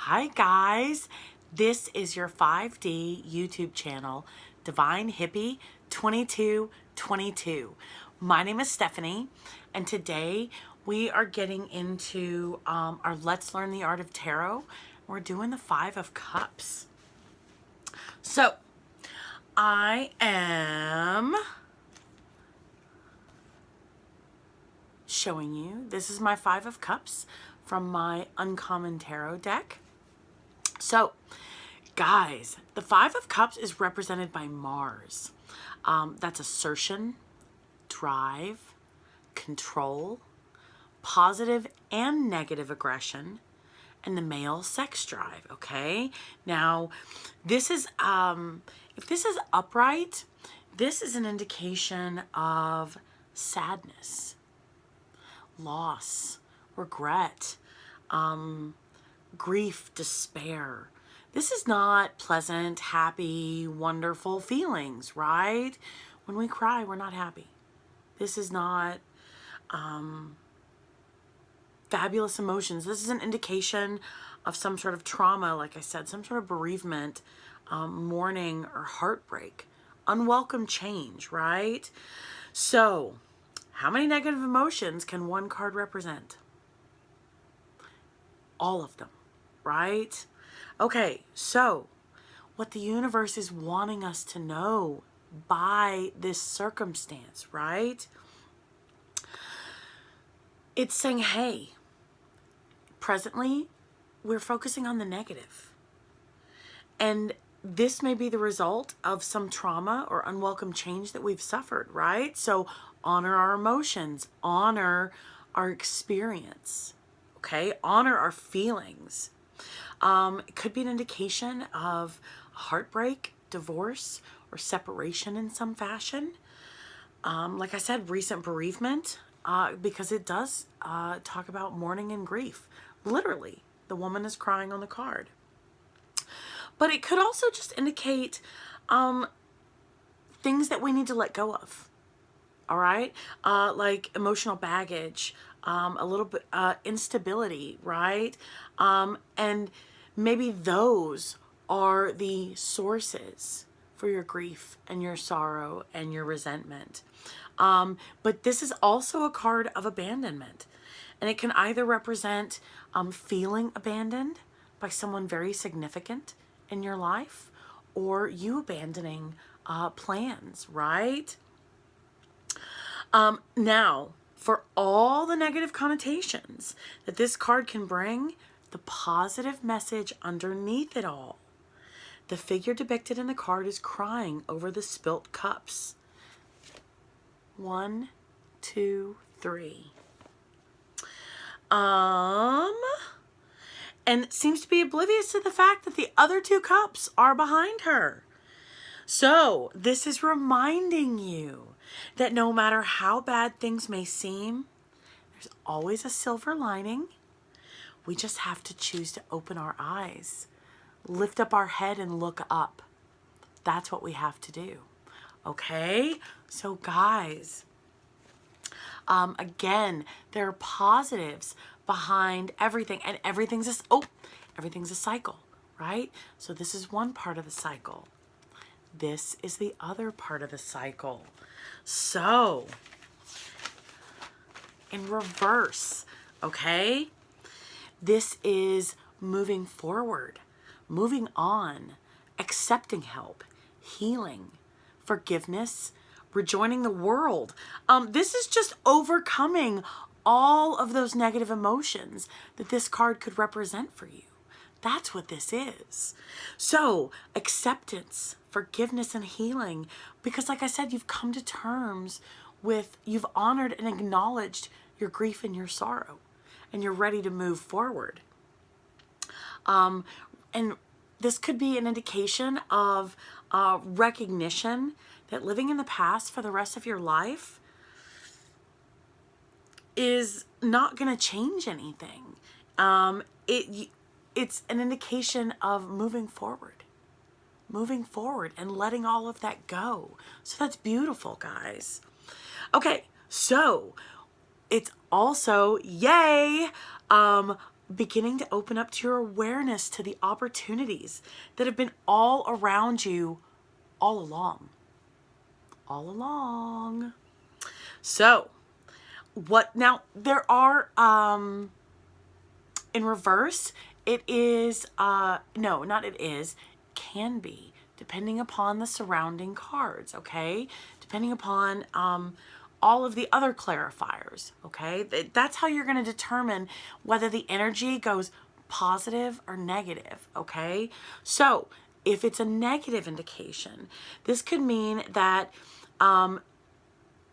Hi guys, this is your 5D YouTube channel, Divine Hippie 2222. My name is Stephanie, and today we are getting into our Let's Learn the Art of Tarot. We're doing the Five of Cups. So, I am showing you, this is my Five of Cups from my Uncommon Tarot deck. So, guys, the Five of Cups is represented by Mars. That's assertion, drive, control, positive and negative aggression, and the male sex drive, okay? Now, this is, if this is upright, this is an indication of sadness, loss, regret, grief, despair. This is not pleasant, happy, wonderful feelings, right? When we cry, we're not happy. This is not fabulous emotions. This is an indication of some sort of trauma, like I said, some sort of bereavement, mourning, or heartbreak, unwelcome change, right? So, how many negative emotions can one card represent? All of them, right? Okay, so what the universe is wanting us to know by this circumstance, right? It's saying, hey, presently, we're focusing on the negative. And this may be the result of some trauma or unwelcome change that we've suffered, right? So honor our emotions, honor our experience, okay? Honor our feelings. It could be an indication of heartbreak, divorce, or separation in some fashion. Like I said, recent bereavement, because it does talk about mourning and grief. Literally, the woman is crying on the card. But it could also just indicate things that we need to let go of. All right? Like emotional baggage, a little bit instability, right? And maybe those are the sources for your grief and your sorrow and your resentment. But this is also a card of abandonment. And it can either represent feeling abandoned by someone very significant in your life, or you abandoning plans, right? Now, for all the negative connotations that this card can bring, the positive message underneath it all. The figure depicted in the card is crying over the spilt cups. 1, 2, 3. And seems to be oblivious to the fact that the other 2 cups are behind her. So, this is reminding you that no matter how bad things may seem, there's always a silver lining. We just have to choose to open our eyes, lift up our head and look up. That's what we have to do. Okay? So guys, again, there are positives behind everything, and everything's a cycle, right? So this is one part of the cycle. This is the other part of the cycle. So, in reverse, okay? This is moving forward, moving on, accepting help, healing, forgiveness, rejoining the world. This is just overcoming all of those negative emotions that this card could represent for you. That's what this is. So, acceptance, forgiveness, and healing. Because like I said, you've come to terms with, you've honored and acknowledged your grief and your sorrow. And you're ready to move forward. And this could be an indication of recognition that living in the past for the rest of your life is not going to change anything. It's an indication of moving forward and letting all of that go. So that's beautiful, guys. Okay, so it's also, yay, beginning to open up to your awareness to the opportunities that have been all around you all along. All along. So, what now? There are, in reverse, it is, no, not it is, can be, depending upon the surrounding cards, okay? Depending upon all of the other clarifiers, okay? That's how you're going to determine whether the energy goes positive or negative, okay? So if it's a negative indication, this could mean that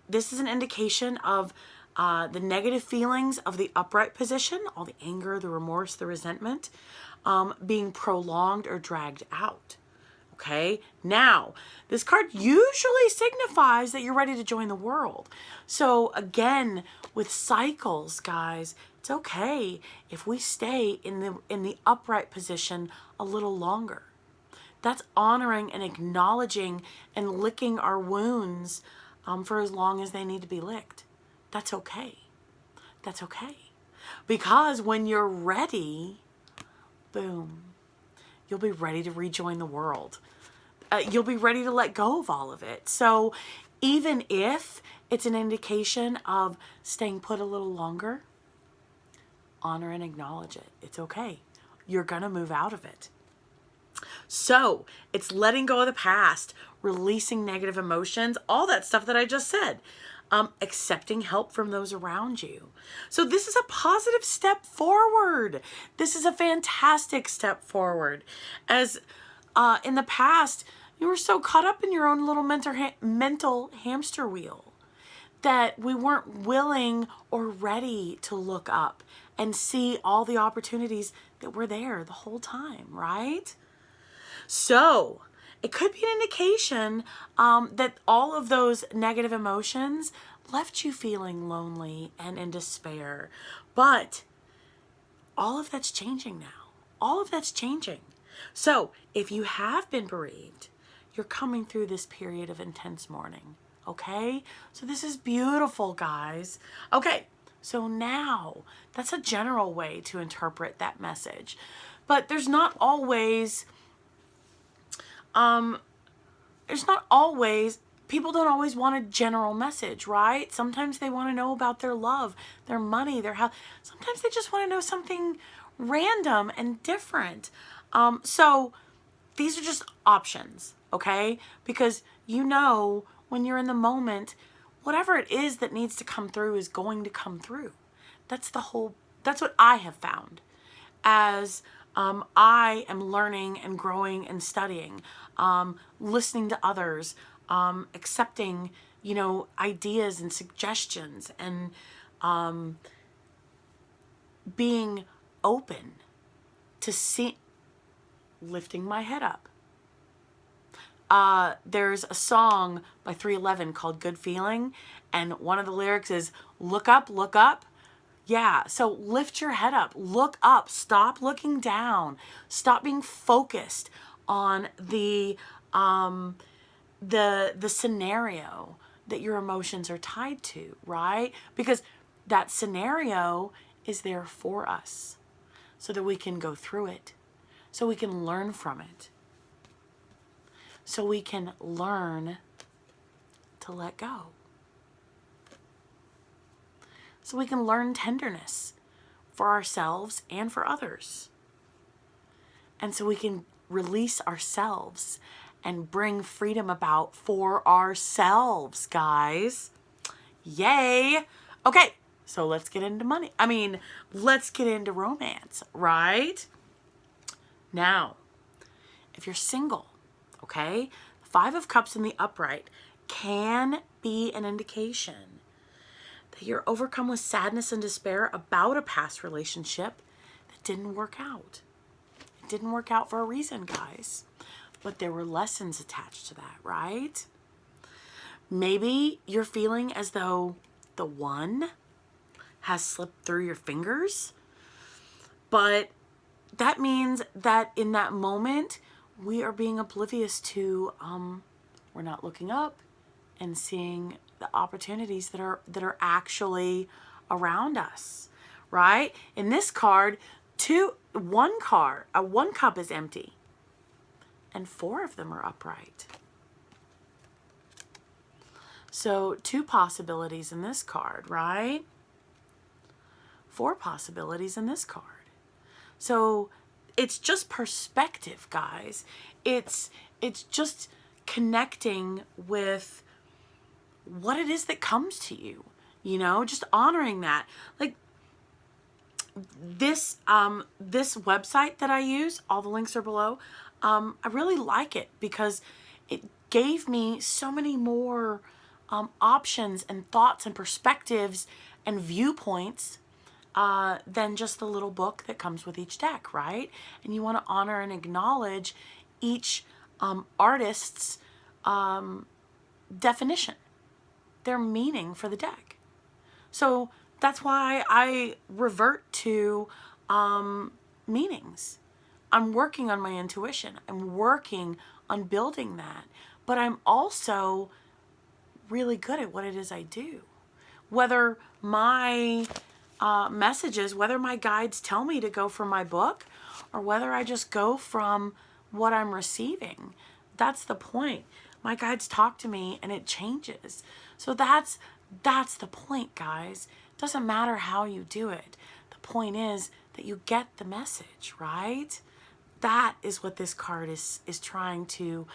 this is an indication of the negative feelings of the upright position, all the anger, the remorse, the resentment, being prolonged or dragged out. Okay, now this card usually signifies that you're ready to join the world. So again, with cycles, guys, it's okay if we stay in the upright position a little longer. That's honoring and acknowledging and licking our wounds for as long as they need to be licked. That's okay. That's okay. Because when you're ready, boom, you'll be ready to rejoin the world. You'll be ready to let go of all of it. So even if it's an indication of staying put a little longer, honor and acknowledge it. It's okay. You're going to move out of it. So it's letting go of the past, releasing negative emotions, all that stuff that I just said. Accepting help from those around you. So this is a positive step forward. This is a fantastic step forward. As in the past, you were so caught up in your own little mental hamster wheel that we weren't willing or ready to look up and see all the opportunities that were there the whole time, right? So it could be an indication that all of those negative emotions left you feeling lonely and in despair. But all of that's changing now. All of that's changing. So if you have been bereaved, you're coming through this period of intense mourning. Okay? So this is beautiful, guys. Okay. So now that's a general way to interpret that message. But there's not always... people don't always want a general message, right? Sometimes they want to know about their love, their money, their health. Sometimes they just want to know something random and different. So these are just options, okay? Because you know when you're in the moment, whatever it is that needs to come through is going to come through. That's what I have found as I am learning and growing and studying, listening to others, accepting, ideas and suggestions, and being open to lifting my head up. There's a song by 311 called Good Feeling, and one of the lyrics is, look up, look up. Yeah, so lift your head up, look up, stop looking down, stop being focused on the scenario that your emotions are tied to, right? Because that scenario is there for us so that we can go through it, so we can learn from it, so we can learn to let go. So we can learn tenderness for ourselves and for others. And so we can release ourselves and bring freedom about for ourselves, guys. Yay! Okay, so let's get into money. Let's get into romance, right? Now, if you're single, okay, the 5 of Cups in the upright can be an indication that you're overcome with sadness and despair about a past relationship that didn't work out. It didn't work out for a reason, guys. But there were lessons attached to that, right? Maybe you're feeling as though the one has slipped through your fingers. But that means that in that moment, we are being oblivious to, we're not looking up and seeing the opportunities that are actually around us, right? In this card, one cup is empty and 4 of them are upright. So 2 possibilities in this card, right? 4 possibilities in this card. So it's just perspective, guys. It's just connecting with what it is that comes to you, you know, just honoring that. Like this website that I use, all the links are below. I really like it because it gave me so many more options and thoughts and perspectives and viewpoints than just the little book that comes with each deck, right? And you want to honor and acknowledge each artist's definition, their meaning for the deck. So that's why I revert to meanings. I'm working on my intuition. I'm working on building that. But I'm also really good at what it is I do. Whether my messages, whether my guides tell me to go from my book or whether I just go from what I'm receiving, that's the point. My guides talk to me and it changes. So that's the point, guys. It doesn't matter how you do it. The point is that you get the message, right? That is what this card is trying to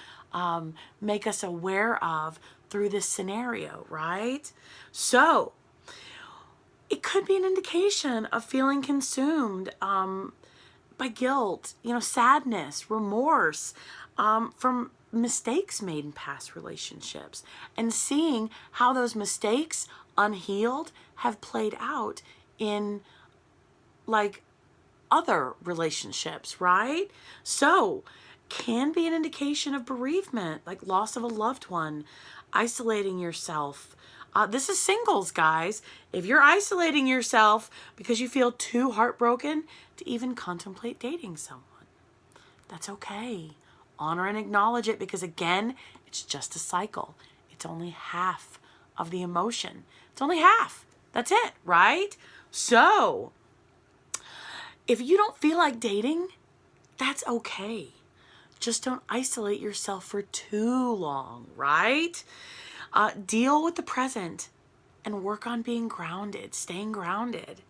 make us aware of through this scenario, right? So it could be an indication of feeling consumed by guilt, you know, sadness, remorse from mistakes made in past relationships, and seeing how those mistakes, unhealed, have played out in like other relationships, right? So can be an indication of bereavement, like loss of a loved one, isolating yourself. This is singles, guys. If you're isolating yourself because you feel too heartbroken to even contemplate dating someone, that's okay. Honor and acknowledge it, because again, it's just a cycle. It's only half of the emotion. It's only half. That's it, right? So if you don't feel like dating, that's okay. Just don't isolate yourself for too long, right? Deal with the present and work on being grounded, staying grounded.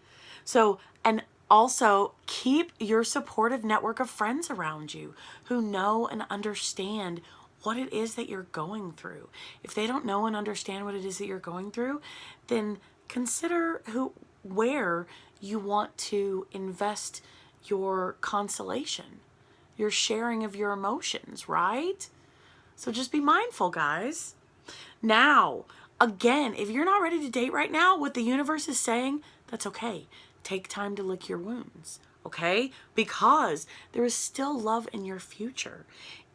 So, and also keep your supportive network of friends around you who know and understand what it is that you're going through. If they don't know and understand what it is that you're going through, then consider where you want to invest your consolation, your sharing of your emotions, right? So just be mindful, guys. Now, again, if you're not ready to date right now, what the universe is saying, that's okay. Take time to lick your wounds, okay? Because there is still love in your future,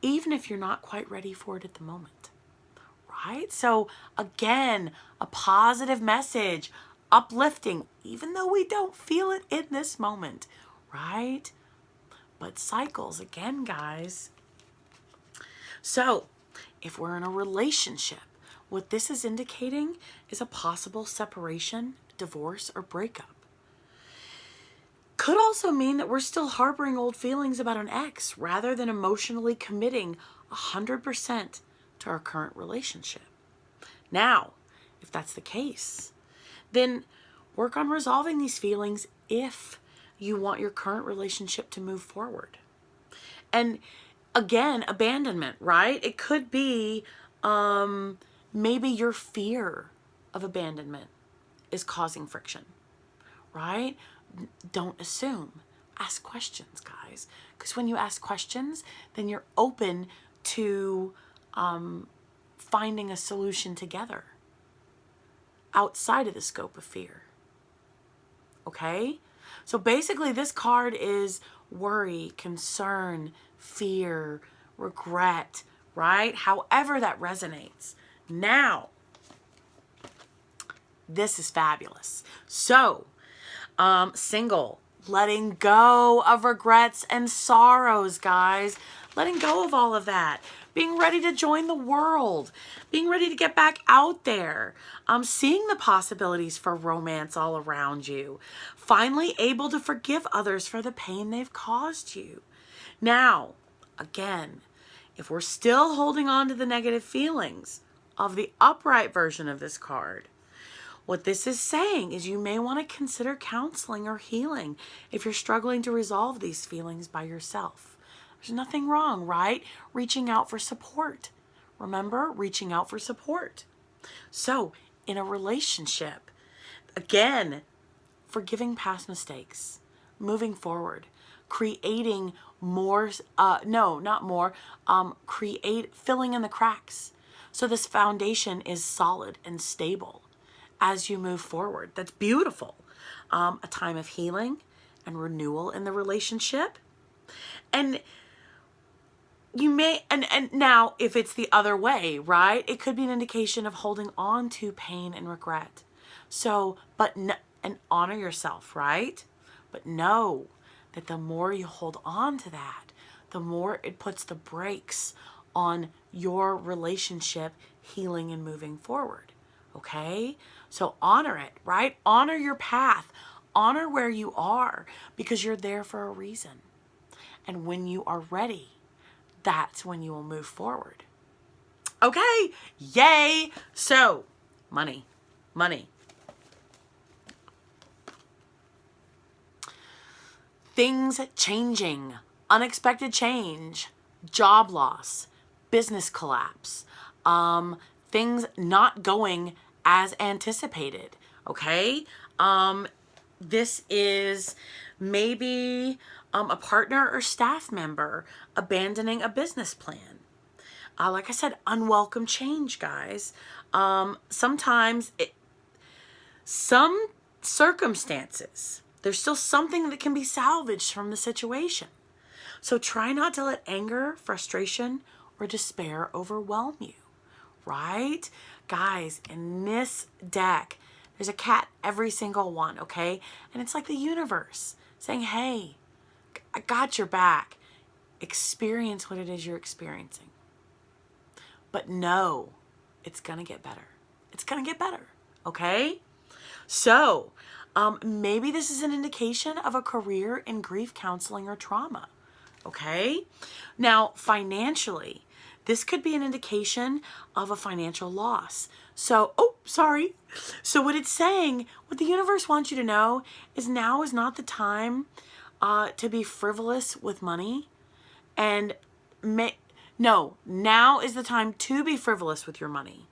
even if you're not quite ready for it at the moment, right? So again, a positive message, uplifting, even though we don't feel it in this moment, right? But cycles, again, guys. So if we're in a relationship, what this is indicating is a possible separation, divorce, or breakup. Could also mean that we're still harboring old feelings about an ex rather than emotionally committing 100% to our current relationship. Now, if that's the case, then work on resolving these feelings if you want your current relationship to move forward. And again, abandonment, right? It could be maybe your fear of abandonment is causing friction, right? Don't assume. Ask questions, guys. Because when you ask questions, then you're open to finding a solution together outside of the scope of fear. Okay? So basically this card is worry, concern, fear, regret, right? However that resonates. Now, this is fabulous. So, single, letting go of regrets and sorrows, guys. Letting go of all of that. being ready to join the world, being ready to get back out there, seeing the possibilities for romance all around you, finally able to forgive others for the pain they've caused you. Now, again, if we're still holding on to the negative feelings of the upright version of this card, what this is saying is you may want to consider counseling or healing if you're struggling to resolve these feelings by yourself. There's nothing wrong, right? Reaching out for support. Remember, reaching out for support. So, in a relationship, again, forgiving past mistakes, moving forward, creating more, filling in the cracks. So this foundation is solid and stable as you move forward. That's beautiful. A time of healing and renewal in the relationship. And you may, and now if it's the other way, right? It could be an indication of holding on to pain and regret. So, and honor yourself, right? But know that the more you hold on to that, the more it puts the brakes on your relationship healing and moving forward. Okay? So honor it, right? Honor your path. Honor where you are because you're there for a reason. And when you are ready, that's when you will move forward. Okay, yay. So, money. Things changing, unexpected change, job loss, business collapse, things not going as anticipated, okay? This is maybe a partner or staff member abandoning a business plan. Like I said, unwelcome change, guys. Sometimes some circumstances, there's still something that can be salvaged from the situation. So try not to let anger, frustration, or despair overwhelm you, right? Guys, in this deck, there's a cat every single one, okay? And it's like the universe saying, hey, I got your back. Experience what it is you're experiencing. But know it's going to get better. It's going to get better, okay? So, maybe this is an indication of a career in grief counseling or trauma, okay? Now, financially, this could be an indication of a financial loss. So, So what it's saying, what the universe wants you to know is now is not the time to be frivolous with money. And now is the time to be frivolous with your money.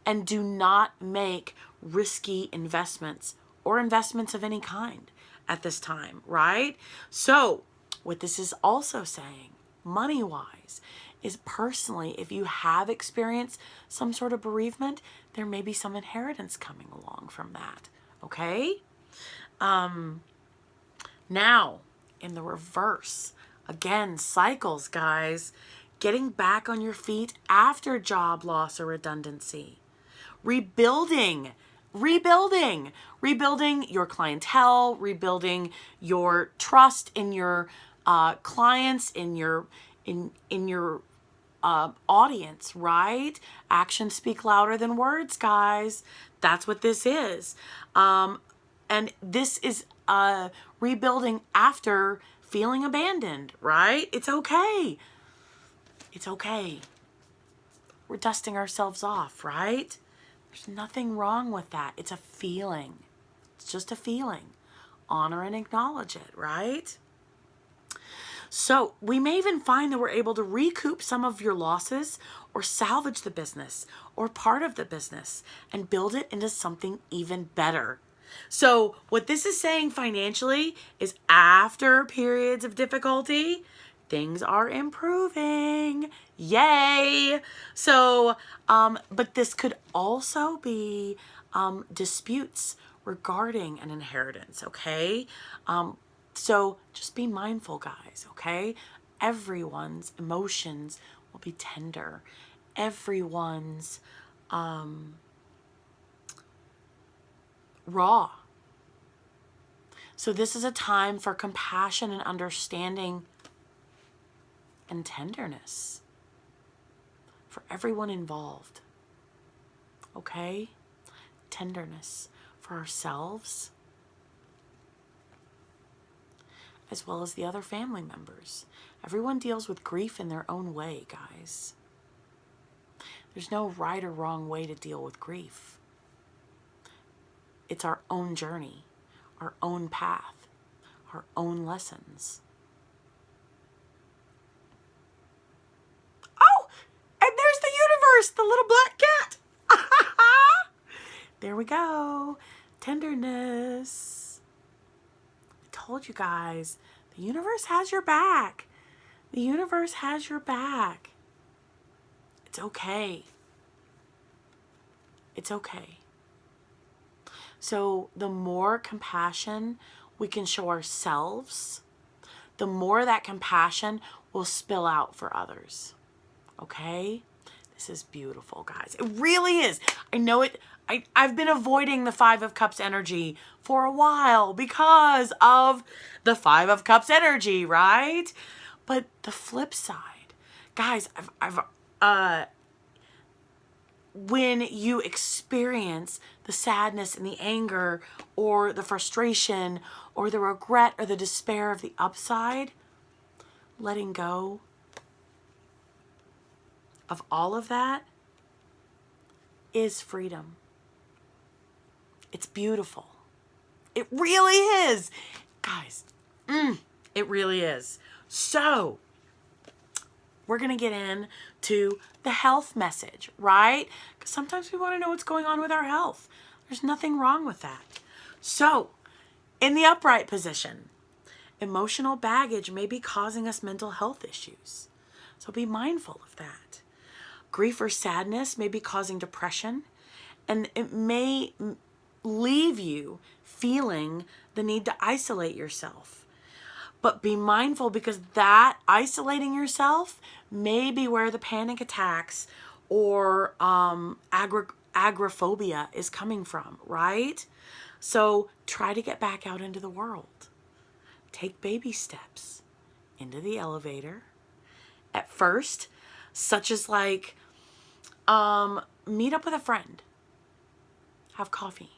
And do not make risky investments or investments of any kind at this time, right? So what this is also saying, money-wise, is personally, if you have experienced some sort of bereavement, there may be some inheritance coming along from that, okay? Now, in the reverse, again, cycles, guys, getting back on your feet after job loss or redundancy, rebuilding your clientele, rebuilding your trust in your clients, in your audience, right? Actions speak louder than words, guys. That's what this is. And this is rebuilding after feeling abandoned, right? It's okay. It's okay. We're dusting ourselves off, right? There's nothing wrong with that. It's a feeling. It's just a feeling. Honor and acknowledge it, right? So we may even find that we're able to recoup some of your losses or salvage the business or part of the business and build it into something even better. So what this is saying financially is after periods of difficulty, things are improving. Yay! So, but this could also be disputes regarding an inheritance, okay? So just be mindful, guys, okay? Everyone's emotions will be tender. Everyone's raw. So this is a time for compassion and understanding and tenderness. for everyone involved. Okay? Tenderness for ourselves, as well as the other family members. Everyone deals with grief in their own way, guys. There's no right or wrong way to deal with grief. It's our own journey, our own path, our own lessons. Oh, and there's the universe, the little black cat. There we go. Tenderness. I told you guys, the universe has your back. The universe has your back. It's okay. It's okay. So the more compassion we can show ourselves, the more that compassion will spill out for others. Okay? This is beautiful, guys. It really is. I know it. I've been avoiding the Five of Cups energy for a while because of the Five of Cups energy, right? But the flip side, guys, when you experience the sadness and the anger or the frustration or the regret or the despair of the upside, letting go of all of that is freedom. It's beautiful. It really is. Guys, it really is. So, we're going to get into the health message, right? Because sometimes we want to know what's going on with our health. There's nothing wrong with that. So, in the upright position, emotional baggage may be causing us mental health issues. So be mindful of that. Grief or sadness may be causing depression, and it may leave you feeling the need to isolate yourself. But be mindful, because that isolating yourself may be where the panic attacks or agoraphobia is coming from, right? So try to get back out into the world. Take baby steps into the elevator. At first, such as like, meet up with a friend. Have coffee.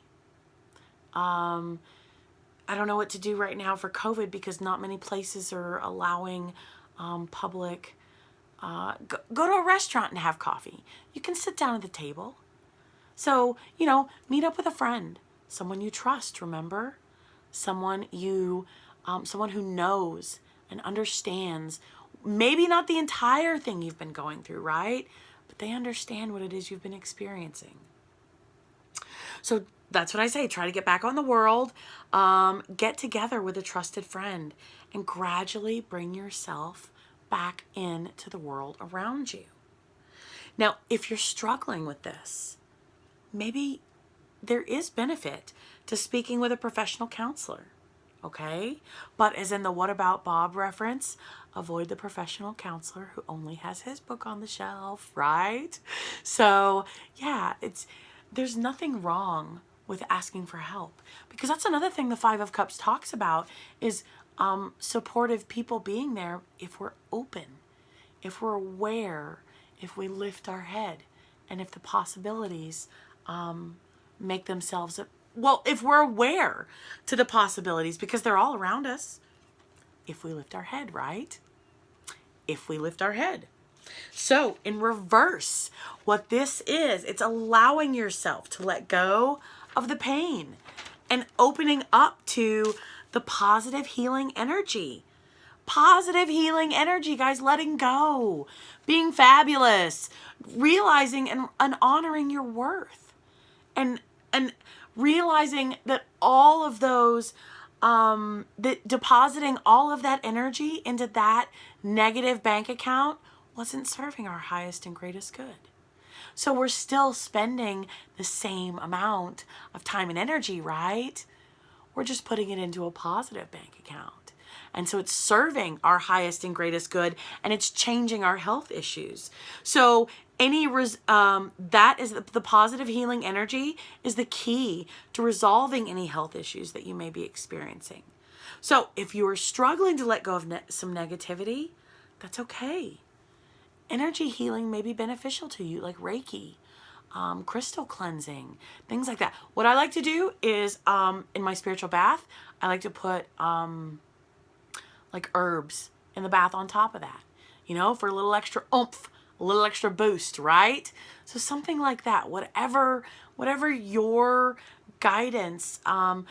I don't know what to do right now for COVID because not many places are allowing public. Go to a restaurant and have coffee. You can sit down at the table. So, meet up with a friend. Someone you trust, remember? Someone who knows and understands. Maybe not the entire thing you've been going through, right? But they understand what it is you've been experiencing. So that's what I say. Try to get back on the world. Get together with a trusted friend and gradually bring yourself back into the world around you. Now, if you're struggling with this, maybe there is benefit to speaking with a professional counselor. Okay? But as in the What About Bob reference, avoid the professional counselor who only has his book on the shelf, right? So, yeah, there's nothing wrong with asking for help, because that's another thing the Five of Cups talks about is supportive people being there if we're open, if we're aware, if we lift our head, and if the possibilities make themselves, if we're aware to the possibilities, because they're all around us, if we lift our head, right? If we lift our head. So in reverse, what this is, it's allowing yourself to let go of the pain and opening up to the positive healing energy. Positive healing energy, guys, letting go, being fabulous, realizing and honoring your worth, and realizing that all of those, that depositing all of that energy into that negative bank account wasn't serving our highest and greatest good. So we're still spending the same amount of time and energy, right? We're just putting it into a positive bank account. And so it's serving our highest and greatest good, and it's changing our health issues. So that is the positive healing energy is the key to resolving any health issues that you may be experiencing. So if you are struggling to let go of some negativity, that's okay. Energy healing may be beneficial to you, like Reiki, crystal cleansing, things like that. What I like to do is in my spiritual bath, I like to put like herbs in the bath on top of that, you know, for a little extra oomph, a little extra boost, right? So something like that, whatever your guidance, and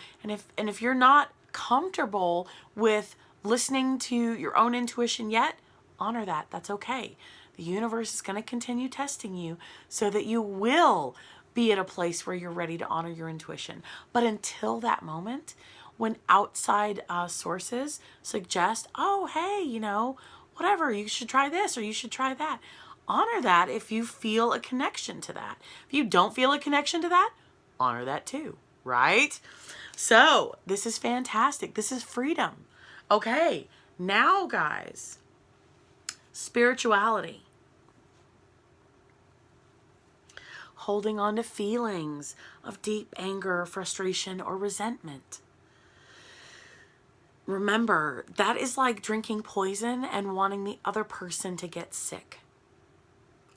if you're not comfortable with listening to your own intuition yet, honor that. That's okay. The universe is going to continue testing you so that you will be at a place where you're ready to honor your intuition. But until that moment, when outside sources suggest, oh, hey, you know, whatever, you should try this or you should try that, honor that if you feel a connection to that. If you don't feel a connection to that, honor that too, right? So this is fantastic. This is freedom. Okay, now guys, spirituality. Holding on to feelings of deep anger, frustration, or resentment. Remember, that is like drinking poison and wanting the other person to get sick.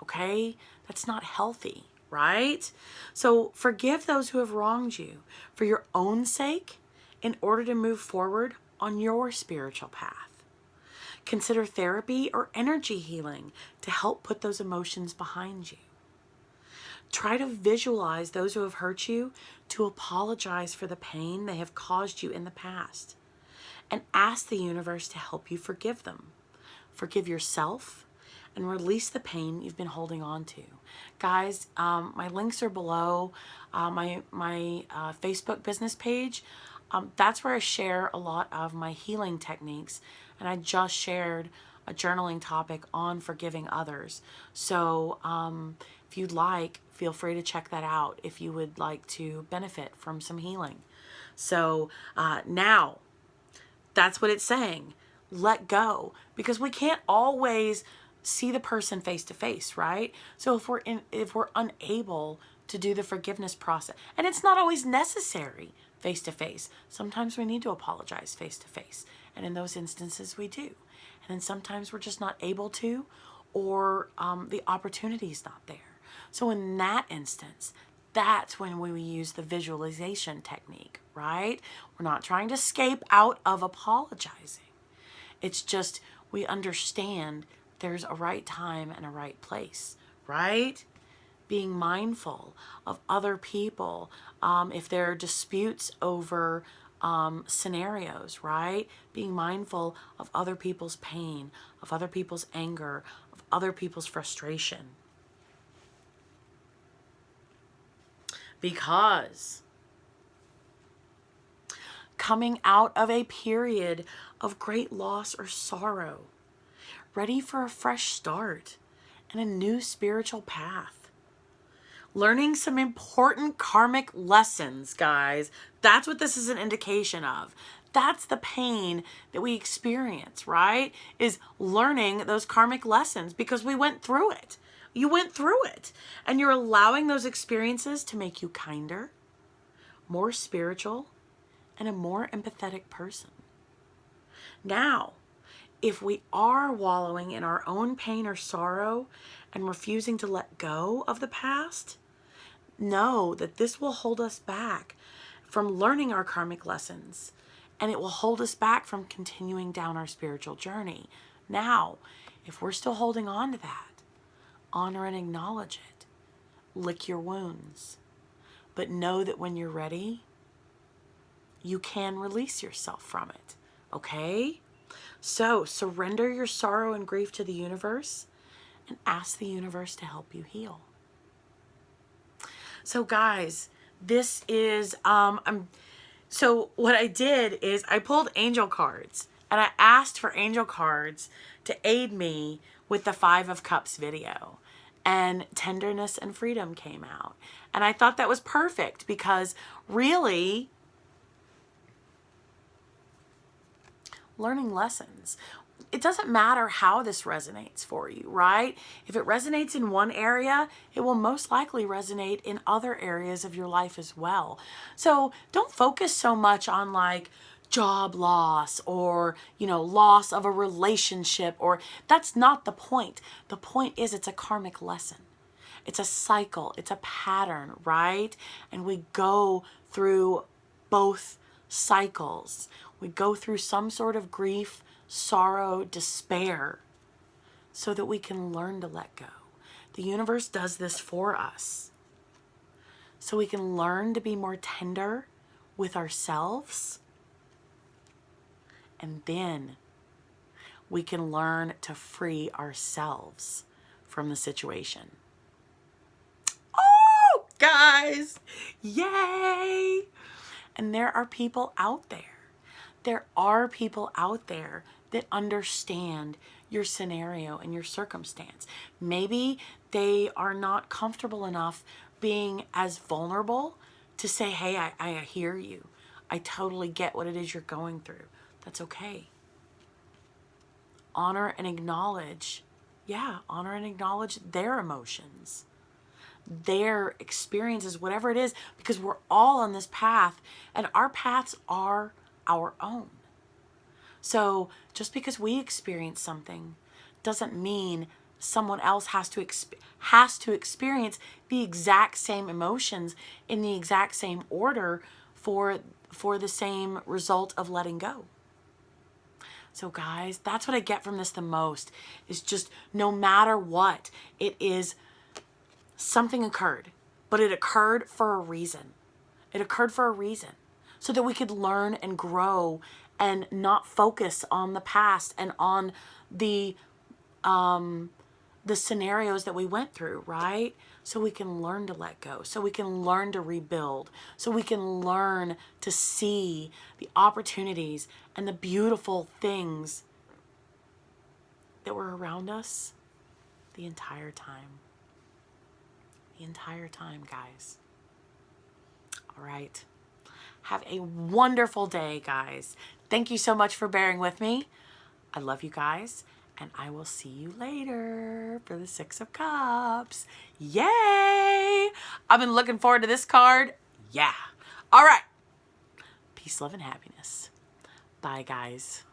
Okay? That's not healthy, right? So forgive those who have wronged you for your own sake in order to move forward on your spiritual path. Consider therapy or energy healing to help put those emotions behind you. Try to visualize those who have hurt you to apologize for the pain they have caused you in the past. And ask the universe to help you forgive them. Forgive yourself and release the pain you've been holding on to. Guys, my links are below. My Facebook business page, that's where I share a lot of my healing techniques. And I just shared a journaling topic on forgiving others. So if you'd like, feel free to check that out if you would like to benefit from some healing. So now, that's what it's saying. Let go. Because we can't always see the person face to face, right? So if we're unable to do the forgiveness process, and it's not always necessary face to face. Sometimes we need to apologize face to face. And in those instances we do. And then sometimes we're just not able to, or the opportunity's not there. So in that instance, that's when we use the visualization technique, right? We're not trying to escape out of apologizing. It's just we understand there's a right time and a right place, right? Being mindful of other people, if there are disputes over scenarios, right? Being mindful of other people's pain, of other people's anger, of other people's frustration. Because coming out of a period of great loss or sorrow, ready for a fresh start and a new spiritual path. Learning some important karmic lessons, guys. That's what this is an indication of. That's the pain that we experience, right? Is learning those karmic lessons because we went through it. You went through it. And you're allowing those experiences to make you kinder, more spiritual, and a more empathetic person. Now, if we are wallowing in our own pain or sorrow and refusing to let go of the past, know that this will hold us back from learning our karmic lessons, and it will hold us back from continuing down our spiritual journey. Now, if we're still holding on to that, honor and acknowledge it. Lick your wounds. But know that when you're ready, you can release yourself from it. Okay? So surrender your sorrow and grief to the universe and ask the universe to help you heal. So guys, this is, so what I did is I pulled angel cards and I asked for angel cards to aid me with the 5 of Cups video, and tenderness and freedom came out. And I thought that was perfect because really learning lessons. It doesn't matter how this resonates for you, right? If it resonates in one area, it will most likely resonate in other areas of your life as well. So don't focus so much on like job loss or, loss of a relationship, or that's not the point. The point is it's a karmic lesson. It's a cycle. It's a pattern, right? And we go through both cycles. We go through some sort of grief, sorrow, despair, so that we can learn to let go. The universe does this for us, so we can learn to be more tender with ourselves, and then we can learn to free ourselves from the situation. Oh, guys, yay! And there are people out there. There are people out there that understand your scenario and your circumstance. Maybe they are not comfortable enough being as vulnerable to say, hey, I hear you. I totally get what it is you're going through. That's okay. Honor and acknowledge their emotions, their experiences, whatever it is, because we're all on this path and our paths are our own. So just because we experience something doesn't mean someone else has to experience the exact same emotions in the exact same order for the same result of letting go. So guys, that's what I get from this the most, is just no matter what it is, something occurred, but it occurred for a reason. It occurred for a reason so that we could learn and grow and not focus on the past and on the scenarios that we went through, right? So we can learn to let go, so we can learn to rebuild, so we can learn to see the opportunities and the beautiful things that were around us the entire time. The entire time, guys. All right. Have a wonderful day, guys. Thank you so much for bearing with me. I love you guys. And I will see you later for the 6 of Cups. Yay! I've been looking forward to this card. Yeah. All right. Peace, love, and happiness. Bye, guys.